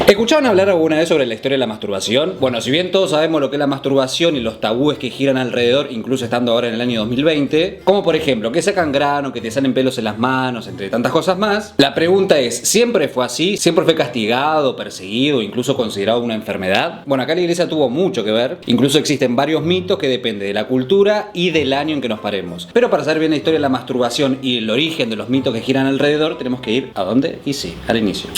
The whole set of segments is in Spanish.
¿Escucharon hablar alguna vez sobre la historia de la masturbación? Bueno, si bien todos sabemos lo que es la masturbación y los tabúes que giran alrededor, incluso estando ahora en el año 2020, como por ejemplo que sacan grano, que te salen pelos en las manos, entre tantas cosas más, la pregunta es, ¿siempre fue así? ¿Siempre fue castigado, perseguido, incluso considerado una enfermedad? Bueno, acá la iglesia tuvo mucho que ver, incluso existen varios mitos que dependen de la cultura y del año en que nos paremos. Pero para saber bien la historia de la masturbación y el origen de los mitos que giran alrededor, tenemos que ir ¿a dónde? Y sí, al inicio.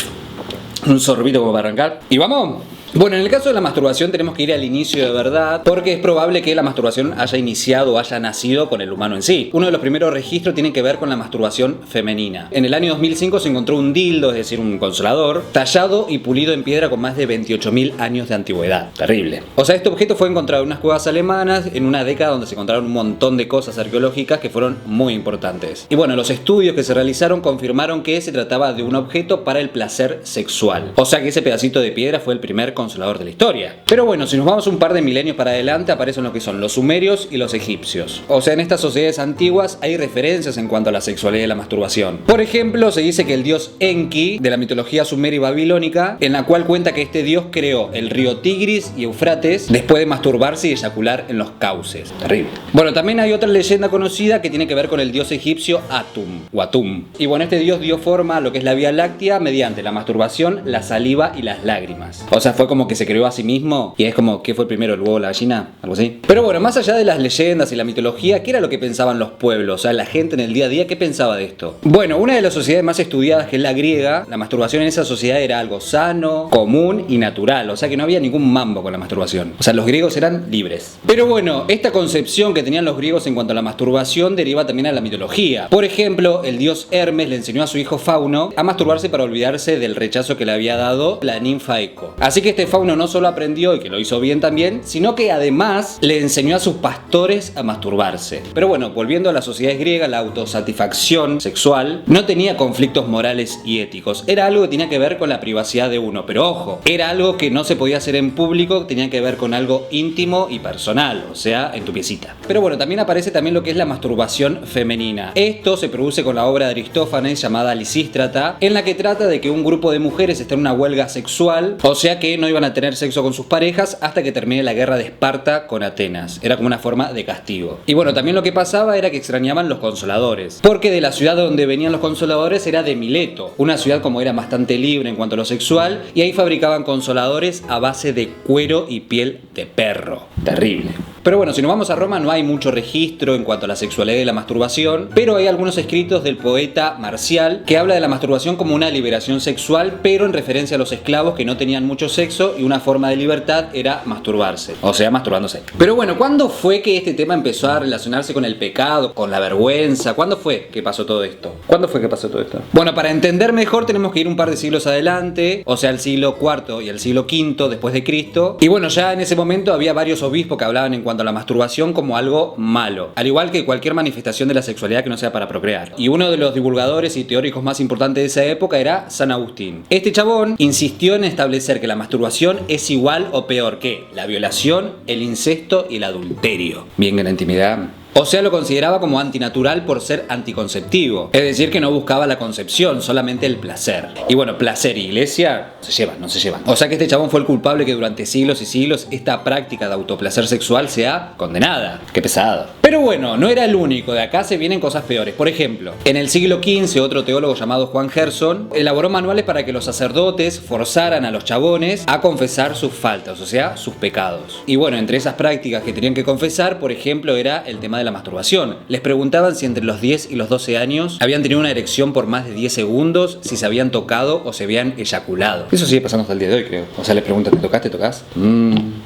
Un sorbito como para arrancar. ¿Y vamos? Bueno, en el caso de la masturbación tenemos que ir al inicio de verdad, porque es probable que la masturbación haya iniciado o haya nacido con el humano en sí. Uno de los primeros registros tiene que ver con la masturbación femenina. En el año 2005 se encontró un dildo, es decir, un consolador, tallado y pulido en piedra con más de 28.000 años de antigüedad. Terrible. O sea, este objeto fue encontrado en unas cuevas alemanas en una década donde se encontraron un montón de cosas arqueológicas que fueron muy importantes. Y bueno, los estudios que se realizaron confirmaron que se trataba de un objeto para el placer sexual. O sea que ese pedacito de piedra fue el primer consolador de la historia. Pero bueno, si nos vamos un par de milenios para adelante, aparecen lo que son los sumerios y los egipcios. O sea, en estas sociedades antiguas hay referencias en cuanto a la sexualidad y la masturbación. Por ejemplo, se dice que el dios Enki, de la mitología sumeria y babilónica, en la cual cuenta que este dios creó el río Tigris y Eufrates después de masturbarse y eyacular en los cauces. Terrible. Bueno, también hay otra leyenda conocida que tiene que ver con el dios egipcio Atum, o Atum. Y bueno, este dios dio forma a lo que es la Vía Láctea mediante la masturbación, la saliva y las lágrimas. O sea, fue como que se creó a sí mismo y es como, ¿qué fue primero, el huevo o la gallina? Algo así. Pero bueno, más allá de las leyendas y la mitología, ¿qué era lo que pensaban los pueblos? O sea, la gente en el día a día, ¿qué pensaba de esto? Bueno, una de las sociedades más estudiadas, que es la griega, la masturbación en esa sociedad era algo sano, común y natural. O sea que no había ningún mambo con la masturbación. O sea, los griegos eran libres. Pero bueno, esta concepción que tenían los griegos en cuanto a la masturbación deriva también a la mitología. Por ejemplo, el dios Hermes le enseñó a su hijo Fauno a masturbarse para olvidarse del rechazo que le había dado la ninfa Eco. Así que este Fauno no solo aprendió y que lo hizo bien también, sino que además le enseñó a sus pastores a masturbarse. Pero bueno, volviendo a las sociedades griegas, la autosatisfacción sexual no tenía conflictos morales y éticos. Era algo que tenía que ver con la privacidad de uno. Pero ojo, era algo que no se podía hacer en público, tenía que ver con algo íntimo y personal, o sea, en tu piecita. Pero bueno, también aparece también lo que es la masturbación femenina. Esto se produce con la obra de Aristófanes llamada Lisístrata, en la que trata de que un grupo de mujeres está en una huelga sexual, o sea que no iban a tener sexo con sus parejas hasta que termine la guerra de Esparta con Atenas. Era como una forma de castigo. Y bueno, también lo que pasaba era que extrañaban los consoladores, porque de la ciudad donde venían los consoladores era de Mileto, una ciudad como era bastante libre en cuanto a lo sexual, y ahí fabricaban consoladores a base de cuero y piel de perro. Terrible. Pero bueno, si nos vamos a Roma no hay mucho registro en cuanto a la sexualidad y la masturbación, pero hay algunos escritos del poeta Marcial que habla de la masturbación como una liberación sexual, pero en referencia a los esclavos que no tenían mucho sexo y una forma de libertad era masturbarse, o sea, masturbándose. Pero bueno, ¿cuándo fue que este tema empezó a relacionarse con el pecado, con la vergüenza? ¿Cuándo fue que pasó todo esto? ¿Cuándo fue que pasó todo esto? Bueno, para entender mejor tenemos que ir un par de siglos adelante, o sea, el siglo IV y el siglo V después de Cristo. Y bueno, ya en ese momento había varios obispos que hablaban en cuanto a la masturbación como algo malo, al igual que cualquier manifestación de la sexualidad que no sea para procrear. Y uno de los divulgadores y teóricos más importantes de esa época era San Agustín. Este chabón insistió en establecer que la masturbación es igual o peor que la violación, el incesto y el adulterio. Bien, en la intimidad. O sea, lo consideraba como antinatural por ser anticonceptivo. Es decir, que no buscaba la concepción, solamente el placer. Y bueno, placer y iglesia se llevan, no se llevan. O sea que este chabón fue el culpable que durante siglos y siglos esta práctica de autoplacer sexual sea condenada. Qué pesado. Pero bueno, no era el único. De acá se vienen cosas peores. Por ejemplo, en el siglo XV, otro teólogo llamado Juan Gerson elaboró manuales para que los sacerdotes forzaran a los chabones a confesar sus faltas, o sea, sus pecados. Y bueno, entre esas prácticas que tenían que confesar, por ejemplo, era el tema de la masturbación. Les preguntaban si entre los 10 y los 12 años habían tenido una erección por más de 10 segundos, si se habían tocado o se habían eyaculado. Eso sigue pasando hasta el día de hoy, creo. O sea, les preguntan, ¿te tocas? ¿Te tocas?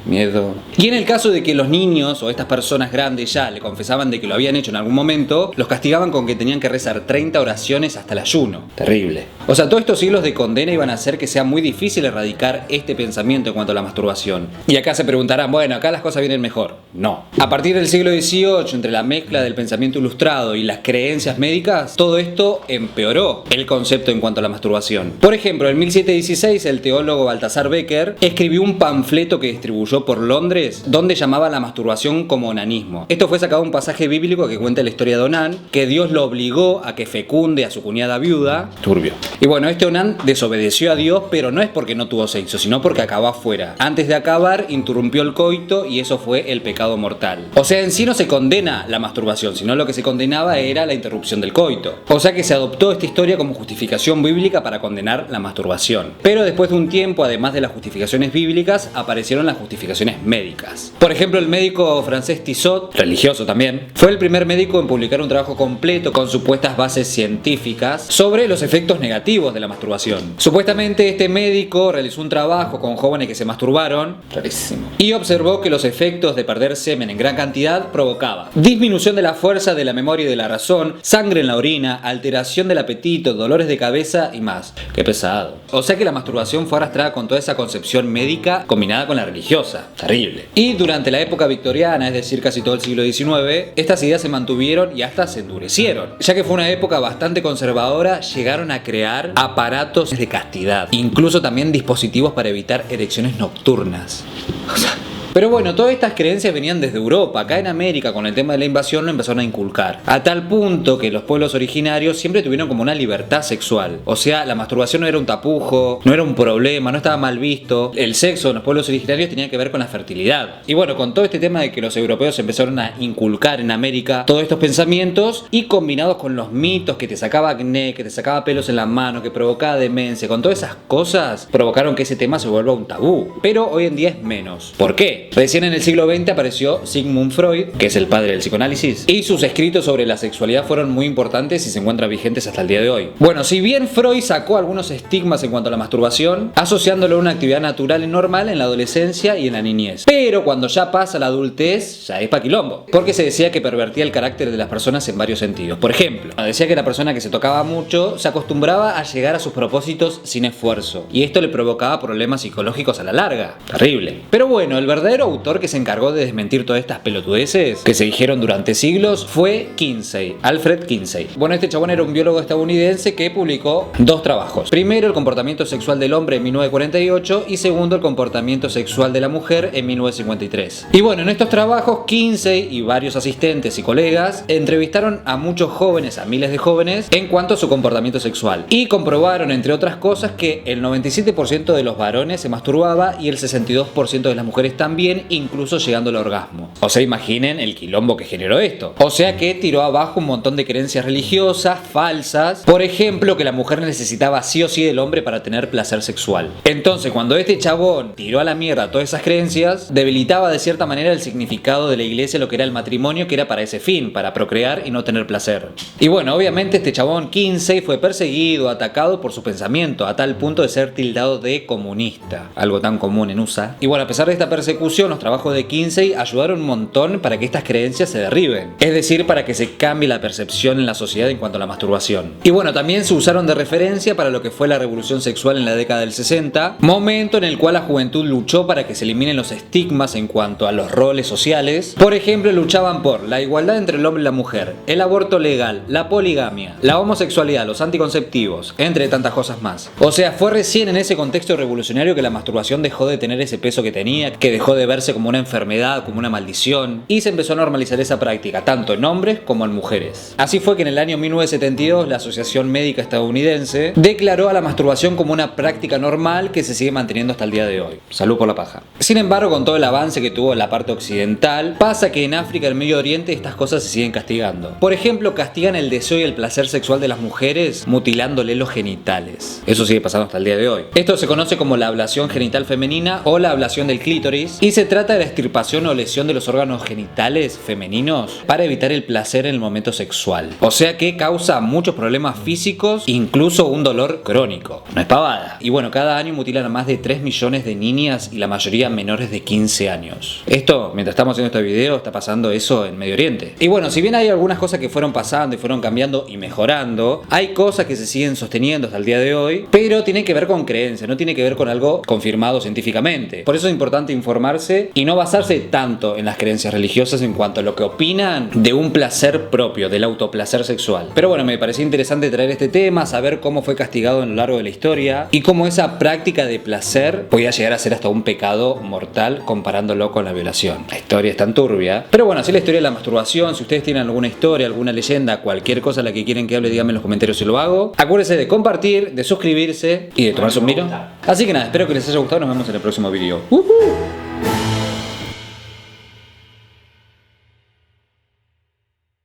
Miedo. Y en el caso de que los niños o estas personas grandes ya le confesaban de que lo habían hecho en algún momento, los castigaban con que tenían que rezar 30 oraciones hasta el ayuno. Terrible. O sea, todos estos siglos de condena iban a hacer que sea muy difícil erradicar este pensamiento en cuanto a la masturbación. Y acá se preguntarán, bueno, acá las cosas vienen mejor. No. A partir del siglo XVIII, entre la mezcla del pensamiento ilustrado y las creencias médicas, todo esto empeoró el concepto en cuanto a la masturbación. Por ejemplo, en 1716 el teólogo Baltasar Becker escribió un panfleto que distribuyó distribuyó por Londres, donde llamaba la masturbación como onanismo. Esto fue sacado de un pasaje bíblico que cuenta la historia de Onán, que Dios lo obligó a que fecunde a su cuñada viuda. Turbio. Y bueno, este Onán desobedeció a Dios, pero no es porque no tuvo sexo, sino porque acabó afuera. Antes de acabar, interrumpió el coito y eso fue el pecado mortal. O sea, en sí no se condena la masturbación, sino lo que se condenaba era la interrupción del coito. O sea que se adoptó esta historia como justificación bíblica para condenar la masturbación. Pero después de un tiempo, además de las justificaciones bíblicas, aparecieron las justificaciones médicas. Por ejemplo, el médico francés Tissot, religioso también, fue el primer médico en publicar un trabajo completo con supuestas bases científicas sobre los efectos negativos de la masturbación. Supuestamente este médico realizó un trabajo con jóvenes que se masturbaron, rarísimo, y observó que los efectos de perder semen en gran cantidad provocaba disminución de la fuerza, de la memoria y de la razón, sangre en la orina, alteración del apetito, dolores de cabeza y más. Qué pesado. O sea que la masturbación fue arrastrada con toda esa concepción médica combinada con la religiosa. Terrible. Y durante la época victoriana, es decir, casi todo el siglo XIX, estas ideas se mantuvieron y hasta se endurecieron. Ya que fue una época bastante conservadora, llegaron a crear aparatos de castidad, incluso también dispositivos para evitar erecciones nocturnas. Pero bueno, todas estas creencias venían desde Europa. Acá en América, con el tema de la invasión, lo empezaron a inculcar. A tal punto que los pueblos originarios siempre tuvieron como una libertad sexual. O sea, la masturbación no era un tapujo, no era un problema, no estaba mal visto. El sexo en los pueblos originarios tenía que ver con la fertilidad. Y bueno, con todo este tema de que los europeos empezaron a inculcar en América todos estos pensamientos y combinados con los mitos que te sacaba acné, que te sacaba pelos en las manos, que provocaba demencia, con todas esas cosas, provocaron que ese tema se vuelva un tabú. Pero hoy en día es menos. ¿Por qué? Recién en el siglo XX apareció Sigmund Freud, que es el padre del psicoanálisis, y sus escritos sobre la sexualidad fueron muy importantes y se encuentran vigentes hasta el día de hoy. Bueno, si bien Freud sacó algunos estigmas en cuanto a la masturbación, asociándolo a una actividad natural y normal en la adolescencia y en la niñez, pero cuando ya pasa la adultez, ya es pa' quilombo, porque se decía que pervertía el carácter de las personas en varios sentidos. Por ejemplo, decía que la persona que se tocaba mucho se acostumbraba a llegar a sus propósitos sin esfuerzo, y esto le provocaba problemas psicológicos a la larga. Terrible. Pero bueno, el verdadero autor que se encargó de desmentir todas estas pelotudeces que se dijeron durante siglos fue Kinsey, Alfred Kinsey. Bueno, este chabón era un biólogo estadounidense que publicó dos trabajos. Primero, el comportamiento sexual del hombre en 1948 y segundo, el comportamiento sexual de la mujer en 1953. Y bueno, en estos trabajos Kinsey y varios asistentes y colegas entrevistaron a muchos jóvenes, a miles de jóvenes, en cuanto a su comportamiento sexual y comprobaron, entre otras cosas, que el 97% de los varones se masturbaba y el 62% de las mujeres también, incluso llegando al orgasmo. O sea, imaginen el quilombo que generó esto. O sea que tiró abajo un montón de creencias religiosas falsas. Por ejemplo, que la mujer necesitaba sí o sí del hombre para tener placer sexual. Entonces, cuando este chabón tiró a la mierda todas esas creencias, debilitaba de cierta manera el significado de la iglesia, lo que era el matrimonio, que era para ese fin, para procrear y no tener placer. Y bueno, obviamente este chabón Kinsey fue perseguido, atacado por su pensamiento, a tal punto de ser tildado de comunista, algo tan común en USA. Y bueno, a pesar de esta persecución, los trabajos de Kinsey ayudaron un montón para que estas creencias se derriben, es decir, para que se cambie la percepción en la sociedad en cuanto a la masturbación. Y bueno, también se usaron de referencia para lo que fue la revolución sexual en la década del 60, momento en el cual la juventud luchó para que se eliminen los estigmas en cuanto a los roles sociales. Por ejemplo, luchaban por la igualdad entre el hombre y la mujer, el aborto legal, la poligamia, la homosexualidad, los anticonceptivos, entre tantas cosas más. O sea, fue recién en ese contexto revolucionario que la masturbación dejó de tener ese peso que tenía, que dejó de verse como una enfermedad, como una maldición, y se empezó a normalizar esa práctica, tanto en hombres como en mujeres. Así fue que en el año 1972 la Asociación Médica Estadounidense declaró a la masturbación como una práctica normal que se sigue manteniendo hasta el día de hoy. Salud por la paja. Sin embargo, con todo el avance que tuvo en la parte occidental, pasa que en África y el Medio Oriente estas cosas se siguen castigando. Por ejemplo, castigan el deseo y el placer sexual de las mujeres mutilándole los genitales. Eso sigue pasando hasta el día de hoy. Esto se conoce como la ablación genital femenina o la ablación del clítoris y se trata de la extirpación o lesión de los órganos genitales femeninos para evitar el placer en el momento sexual. O sea que causa muchos problemas físicos, incluso un dolor crónico. No es pavada. Y bueno, cada año mutilan a más de 3 millones de niñas y la mayoría menores de 15 años. Esto, mientras estamos haciendo este video, está pasando eso en Medio Oriente. Y bueno, si bien hay algunas cosas que fueron pasando y fueron cambiando y mejorando, hay cosas que se siguen sosteniendo hasta el día de hoy, pero tienen que ver con creencias, no tiene que ver con algo confirmado científicamente. Por eso es importante informarse masturbarse y no basarse tanto en las creencias religiosas en cuanto a lo que opinan de un placer propio, del autoplacer sexual. Pero bueno, me pareció interesante traer este tema, saber cómo fue castigado a lo largo de la historia y cómo esa práctica de placer podía llegar a ser hasta un pecado mortal comparándolo con la violación. La historia es tan turbia. Pero bueno, así la historia de la masturbación. Si ustedes tienen alguna historia, alguna leyenda, cualquier cosa a la que quieren que hable, díganme en los comentarios si lo hago. Acuérdense de compartir, de suscribirse y de tomarse un vino. Así que nada, espero que les haya gustado. Nos vemos en el próximo video.